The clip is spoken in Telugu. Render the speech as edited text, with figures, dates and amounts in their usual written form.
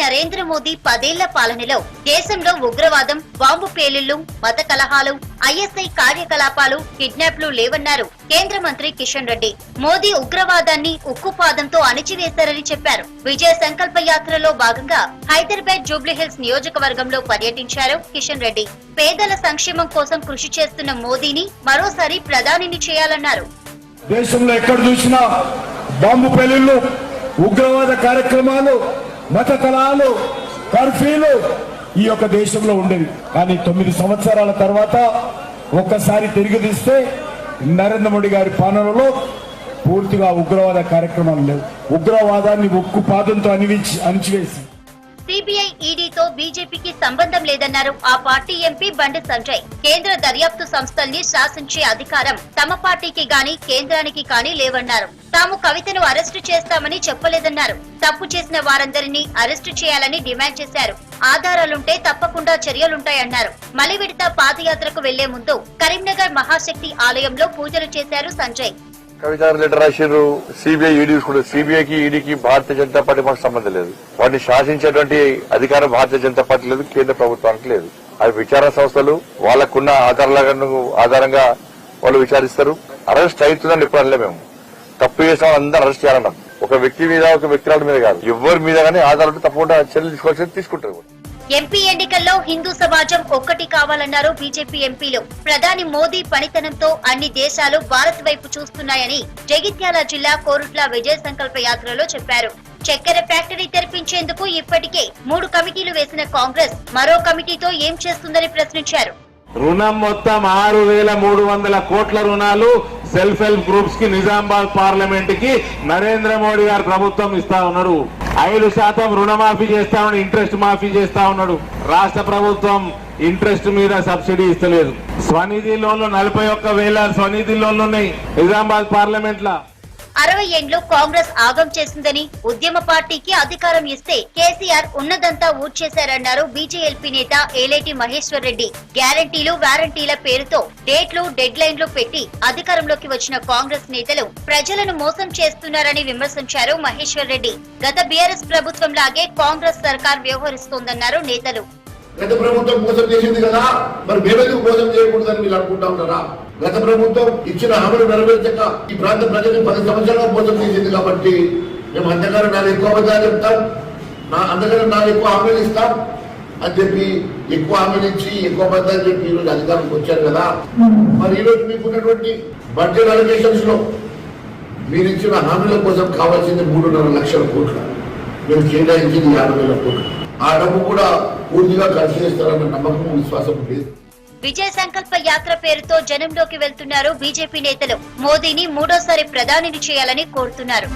నరేంద్ర మోదీ 10 ఏళ్ల పాలనలో దేశంలో ఉగ్రవాదం, బాంబు పేలుళ్లు, మత కలహాలు, ఐఎస్ఐ కార్యకలాపాలు, కిడ్నాప్లు లేవన్నారు కేంద్ర మంత్రి కిషన్ రెడ్డి. మోదీ ఉగ్రవాదాన్ని ఉక్కుపాదంతో అణిచివేశారని చెప్పారు. విజయ సంకల్ప యాత్రలో భాగంగా హైదరాబాద్ జూబ్లీహిల్స్ నియోజకవర్గంలో పర్యటించారు కిషన్ రెడ్డి. పేదల సంక్షేమం కోసం కృషి చేస్తున్న మోదీని మరోసారి ప్రధానిని చేయాలన్నారు. దేశంలో ఎక్కడ చూసినా బాంబు పేలుళ్లు, ఉగ్రవాద కార్యక్రమాలు, మత కలహాలు, కర్ఫ్యూలు ఈ యొక్క దేశంలో ఉండేది. కానీ 9 సంవత్సరాల తర్వాత ఒక్కసారి తిరిగి తీస్తే నరేంద్ర మోడీ గారి పాలనలో పూర్తిగా ఉగ్రవాద కార్యక్రమాలు లేవు. ఉగ్రవాదాన్ని ఉక్కుపాదంతో అణిచివేసి సిబిఐ, ఈడీతో బీజేపీకి సంబంధం లేదన్నారు ఆ పార్టీ ఎంపీ బండి సంజయ్. కేంద్ర దర్యాప్తు సంస్థల్ని శాసించే అధికారం తమ పార్టీకి గాని కేంద్రానికి కానీ లేవన్నారు. తాము కవితను అరెస్టు చేస్తామని చెప్పలేదన్నారు. తప్పు చేసిన వారందరినీ అరెస్టు చేయాలని డిమాండ్ చేశారు. ఆధారాలుంటే తప్పకుండా చర్యలుంటాయన్నారు. మలివిడత పాదయాత్రకు వెళ్లే ముందు కరీంనగర్ మహాశక్తి ఆలయంలో పూజలు చేశారు సంజయ్. కవిత లెటర్ రాశారు. సిబిఐ, ఈడీ కూడా. సిబిఐకి, ఈడీకి భారతీయ జనతా పార్టీ మాకు సంబంధం లేదు. వాటిని శాసించేటువంటి అధికారం భారతీయ జనతా పార్టీ లేదు, కేంద్ర ప్రభుత్వానికి లేదు. అవి విచారణ సంస్థలు, వాళ్లకున్న ఆధారంగా వాళ్ళు విచారిస్తారు. అరెస్ట్ అవుతుందని ఎప్పుడు అనలే. మేము తప్పు చేసిన అందరూ అరెస్ట్ చేయాలన్నాం. ఒక వ్యక్తి మీద, ఒక వ్యక్తుల మీద కాదు, ఎవరి మీద కానీ ఆధారాలు తప్పకుండా చర్యలు తీసుకోవాల్సి తీసుకుంటారు. ఎంపీ ఎన్నికల్లో హిందూ సమాజం ఒక్కటి కావాలన్నారు బీజేపీ ఎంపీలు. ప్రధాని మోదీ పనితనంతో అన్ని దేశాలు భారత్ వైపు చూస్తున్నాయని జగిత్యాల జిల్లా కోరుట్ల విజయ సంకల్ప యాత్రలో చెప్పారు. చక్కెర ఫ్యాక్టరీ తెరిపించేందుకు ఇప్పటికే 3 కమిటీలు వేసిన కాంగ్రెస్ మరో కమిటీతో ఏం చేస్తుందని ప్రశ్నించారు. రుణం మొత్తం 6,300 కోట్ల రుణాలు సెల్ఫ్ హెల్ప్ గ్రూప్స్ కి నిజామాబాద్ పార్లమెంట్ కి నరేంద్ర మోడీ గారు ప్రభుత్వం ఇస్తా ఉన్నాడు. 5% రుణమాఫీ చేస్తా ఉన్నాడు, ఇంట్రెస్ట్ మాఫీ చేస్తా ఉన్నాడు. రాష్ట్ర ప్రభుత్వం ఇంట్రెస్ట్ మీద సబ్సిడీ ఇస్తలేదు. స్వనిధి లోన్లు 41,000 స్వనిధి లోన్లు ఉన్నాయి నిజామాబాద్ పార్లమెంట్ లా. 60 ఏండ్లు కాంగ్రెస్ ఆగం చేసిందని, ఉద్యమ పార్టీకి అధికారం ఇస్తే కేసీఆర్ ఉన్నదంతా ఊడ్చేశారన్నారు బీజేఎల్పీ నేత ఏలేటి మహేశ్వర్ రెడ్డి. గ్యారంటీలు, వారంటీల పేరుతో డేట్లు, డెడ్ లైన్లు పెట్టి అధికారంలోకి వచ్చిన కాంగ్రెస్ నేతలు ప్రజలను మోసం చేస్తున్నారని విమర్శించారు మహేశ్వర్ రెడ్డి. గత బీఆర్ఎస్ ప్రభుత్వం లాగే కాంగ్రెస్ సర్కార్ వ్యవహరిస్తోందన్నారు నేతలు. గత ప్రభుత్వం మోసం చేసింది కదా, మరి మేమెందుకు మోసం చేయకూడదని మీరు అనుకుంటా ఉన్నారా? గత ప్రభుత్వం ఇచ్చిన హామీలు నెరవేర్చక ఈ ప్రాంత ప్రజల్ని 10 సంవత్సరాలుగా మోసం చేసింది కాబట్టి మేము అంతకన్నా 4 ఎక్కువ అబద్ధాలు చెప్తాం, అంతకన్నా 4 ఎక్కువ హామీలు ఇస్తాం అని చెప్పి ఎక్కువ హామీలు ఇచ్చి ఎక్కువ అబద్ధాలు చెప్పి ఈరోజు అధికారంకి వచ్చారు కదా. మరి ఈరోజు మీకున్నటువంటి బడ్జెట్ అలొకేషన్స్ లో మీరు ఇచ్చిన హామీల కోసం కావాల్సింది 3.5 లక్షల కోట్లు, మీరు కేటాయించింది 50,000 కోట్లు. ఆ డబ్బు కూడా పూర్తిగా ఖర్చు చేస్తారన్న నమ్మకం, విశ్వాసం లేదు. విజయ సంకల్ప యాత్ర పేరుతో జనంలోకి వెళ్తున్నారు బీజేపీ నేతలు. మోదీని 3వ సారి ప్రధానిని చేయాలని కోరుతున్నారు.